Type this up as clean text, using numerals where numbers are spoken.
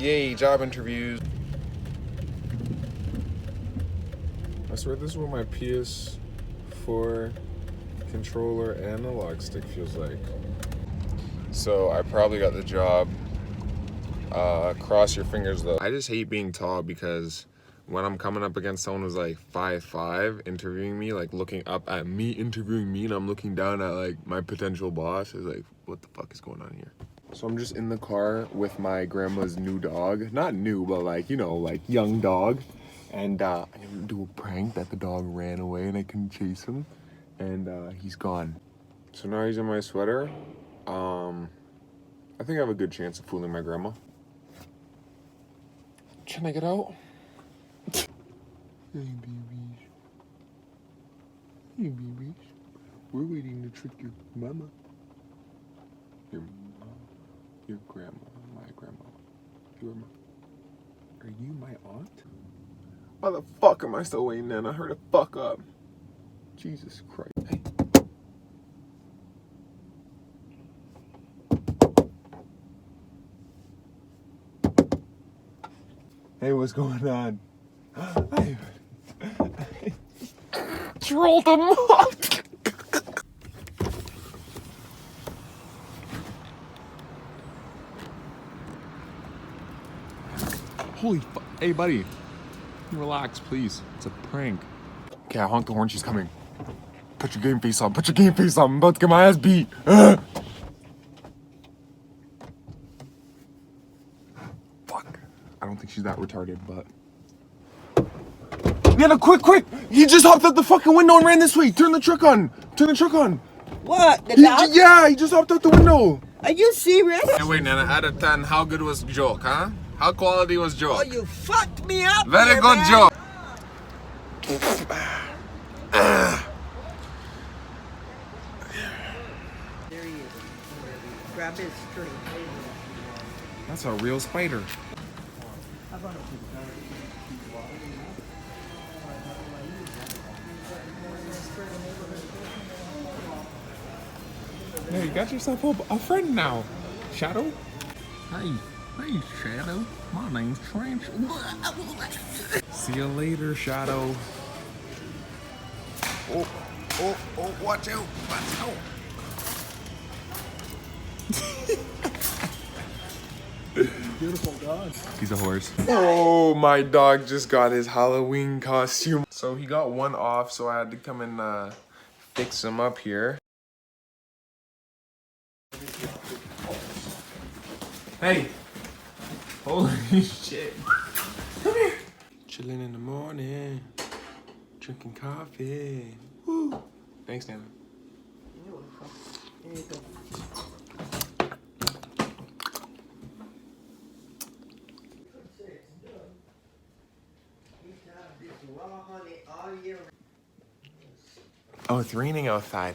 Yay, job interviews. I swear this is what my PS4 controller and analog stick feels like. So I probably got the job. Cross your fingers though. I just hate being tall because when I'm coming up against someone who's like 5'5" interviewing me, like looking up at me interviewing me, and I'm looking down at like my potential boss, is like, what the fuck is going on here? So I'm just in the car with my grandma's new dog. Not new, but like, you know, like young dog. And I didn't do a prank that the dog ran away and I couldn't chase him. And he's gone. So now he's in my sweater. I think I have a good chance of fooling my grandma. Can I get out? Hey, babies. Hey, babies. We're waiting to trick your mama. Your mom. Your grandma. My grandma. Your mom. Are you my aunt? Why the fuck am I still waiting then? I heard a fuck up. Jesus Christ. Hey. Hey, what's going on? I trolled him up. Holy fuck. Hey, buddy. Relax, please. It's a prank. Okay, I honk the horn. She's coming. Put your game face on. Put your game face on. I'm about to get my ass beat. Fuck. I don't think she's that retarded, but... Nana, quick! He just hopped out the fucking window and ran this way. Turn the truck on. What? The dog? Yeah, he just hopped out the window. Are you serious? Hey, wait, Nana, out of 10, how good was joke, huh? How quality was joke? Oh, you fucked me up. Very here, good man. joke. There he is. Grab his string. That's a real spider. Hey, you got yourself a friend now, Shadow. Hey, Shadow. My name's Trench. See you later, Shadow. Oh, watch out. Beautiful dog. He's a horse. Oh, my dog just got his Halloween costume. So he got one off, so I had to come and fix him up here. Hey. Holy shit. Come here. Chilling in the morning. Drinking coffee. Woo. Thanks, Nana. There you go. Oh, it's raining outside.